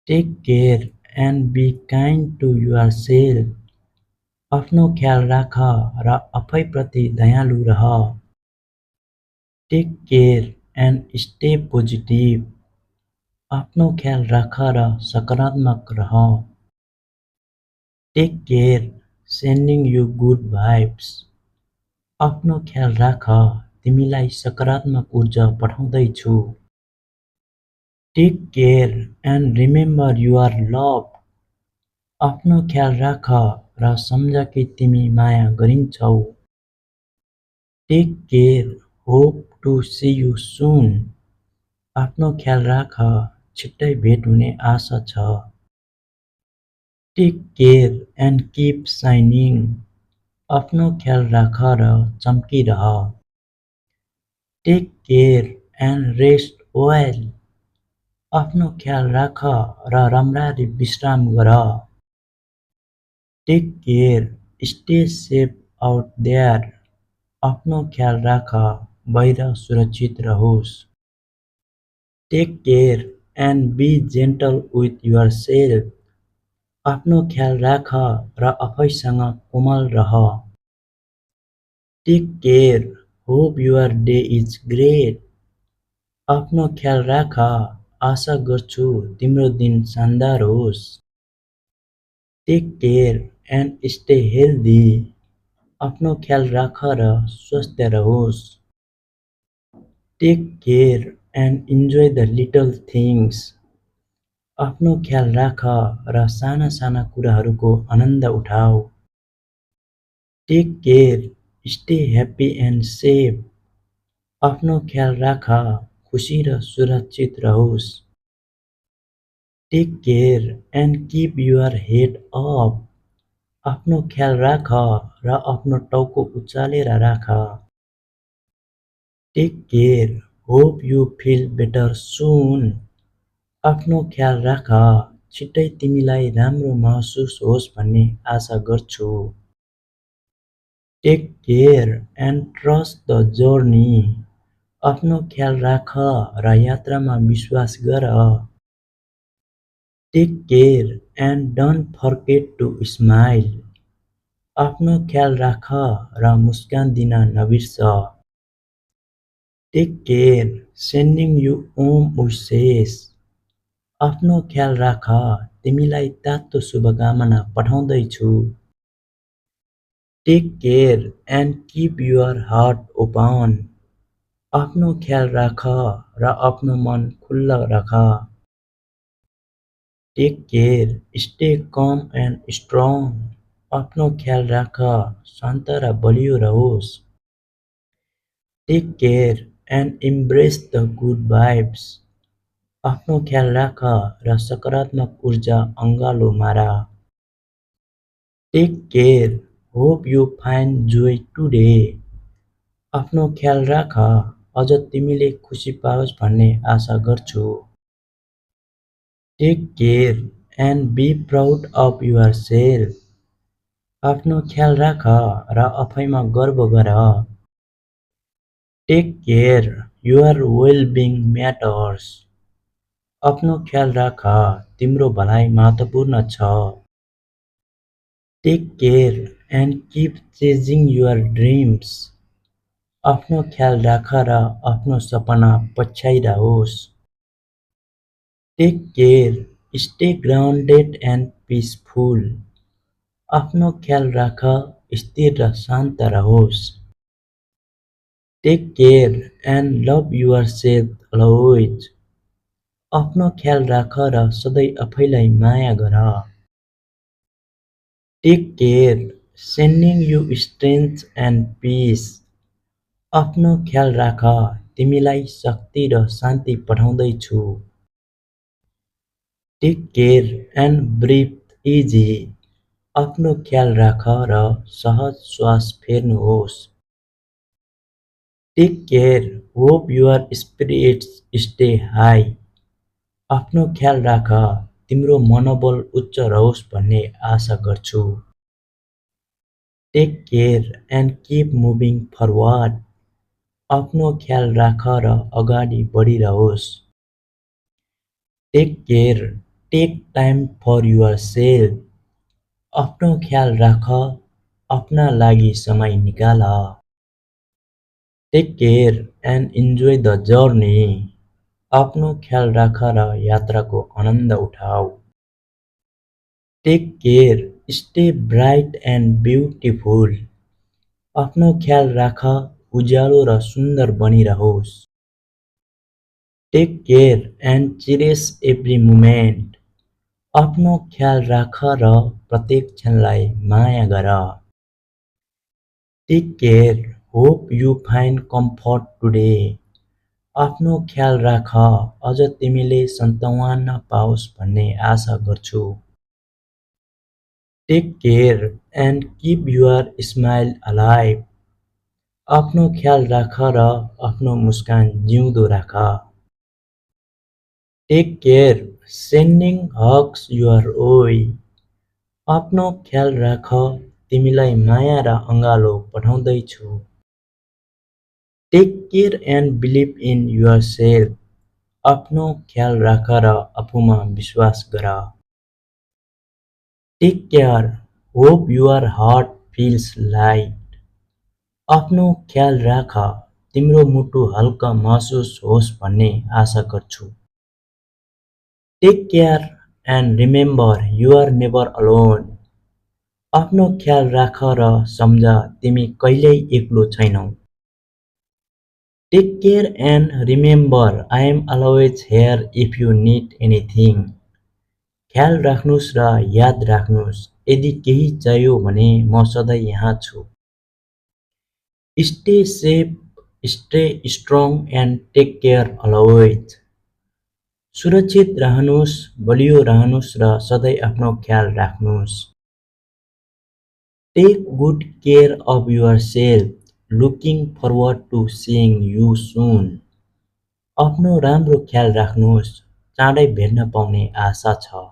Take care and be kind to yourself. आफ्नो ख्याल राख र आफैप्रति दयालु रह। Take care and stay positive. आफ्नो ख्याल राख र सकारात्मक रह। Take care sending you good vibes. आफ्नो ख्याल राख, तिमीलाई सकारात्मक ऊर्जा पठाउँदैछु। Take care and remember you are loved. आफ्नो ख्याल राख र सम्झ कि तिमी माया गरिन्छौ। Take care, hope to see you soon. आफ्नो ख्याल राख, छिट्टै भेट हुने आशा छ। Take care and keep shining. आफ्नो ख्याल राख र चम्किरह। Take care and rest well. आफ्नो ख्याल राख र राम्ररी विश्राम गर। Take care, stay safe out there. आफ्नो ख्याल राख, बाहिर सुरक्षित रहोस्। Take care and be gentle with yourself. आफ्नो ख्याल राख र आफैसँग कोमल रह। Take care, hope your day is great. आफ्नो ख्याल राख, आशा गर्छु तिम्रो दिन शानदार होस्। Take care and stay healthy. आफ्नो ख्याल राख र स्वस्थ रहोस्। Take care and enjoy the little things. आफ्नो ख्याल राख र साना साना कुराहरूको आनन्द उठाऊ। Take care, stay happy and safe. आफ्नो ख्याल राख, खुसी र सुरक्षित रहोस्। Take care and keep your head up. आफ्नो ख्याल राख र आफ्नो टाउको उचालेर राख। Take care, hope you feel better soon. आफ्नो ख्याल राख, छिट्टै तिमीलाई राम्रो महसुस होस् भन्ने आशा गर्छु। Take care and trust the journey. आफ्नो ख्याल राख र यात्रामा विश्वास गर। Take care and don't forget to smile. आफ्नो ख्याल राख र मुस्कान दिन नबिर्स। Take care, sending you warm wishes. आफ्नो ख्याल राख, तिमीलाई तातो शुभकामना पठाउँदैछु। Take care and keep your heart open. आफ्नो ख्याल राख र आफ्नो मन खुल्ला राख। Take care, stay calm and strong. आफ्नो ख्याल राख, शान्त र बलियो रहोस्। Take care and embrace the good vibes. आफ्नो ख्याल राख र सकारात्मक ऊर्जा अँगालो मार। Take care, hope you find joy today. आफ्नो ख्याल राख, अझ तिमीले खुसी पाओस् भन्ने आशा गर्छु। Take care and be proud of yourself. आफ्नो ख्याल राख र आफैमा गर्व गर। Take care, your well-being matters. आफ्नो ख्याल राख, तिम्रो भलाइ महत्त्वपूर्ण छ। Take care and keep chasing your dreams. आफ्नो ख्याल राख र आफ्नो सपना पछ्याइरहोस्। Take care, stay grounded and peaceful. आफ्नो ख्याल राख, स्थिर र शान्त रहोस्। Take care and love yourself always. आफ्नो ख्याल राख र सधैँ आफैलाई माया गर। Take care, sending you strength and peace. आफ्नो ख्याल राख, तिमीलाई शक्ति र शान्ति पठाउँदैछु। Take care and breathe easy. आफ्नो ख्याल राख र सहज श्वास फेर्नुहोस्। Take care, hope your spirits stay high. आफ्नो ख्याल राख, तिम्रो मनोबल उच्च रहोस् भन्ने आशा गर्छु। Take care and keep moving forward. आफ्नो ख्याल राख र अगाडि बढिरहोस्। Take care, take time for yourself. आफ्नो ख्याल राख, आफ्ना लागि समय निकाल। Take care and enjoy the journey. आफ्नो ख्याल राख र यात्राको आनन्द उठाऊ। Take care, stay bright and beautiful. आफ्नो ख्याल राख, उज्यालो र सुन्दर बनिरहोस्। Take care and cherish every moment. आफ्नो ख्याल राख र प्रत्येक क्षणलाई माया गर। Take care, hope you find comfort today. आफ्नो ख्याल राख, अझ तिमीले सन्तुना पाओस् भन्ने आशा गर्छु। Take care and keep your smile alive. आफ्नो ख्याल राख र आफ्नो मुस्कान जिउँदो राख। Take care, sending hugs your way. आफ्नो ख्याल राख, तिमीलाई माया र अँगालो पठाउँदैछु। Take care and believe in yourself. आफ्नो ख्याल राख र आफूमा विश्वास गर। Take care, hope your heart fills light. आफ्नो ख्याल राख, तिम्रो मुटु हल्का महसुस होस् भन्ने आशा गर्छु। Take care and remember you are never alone. आफ्नो ख्याल राख र सम्झ तिमी कहिल्यै एक्लो छैनौ। Take care and remember I am always here if you need anything. ख्याल राख्नुस् र याद राख्नुस्, यदि केही चाहियो भने म सधैँ यहाँ छु। Stay safe, stay strong and take care always. सुरक्षित रहनुस्, बलियो रहनुस् र सधैँ आफ्नो ख्याल राख्नुस्। Take good care of yourself, looking forward to seeing you soon. आफ्नो राम्रो ख्याल राख्नुस्, चाँडै भेट्न पाउने आशा छ।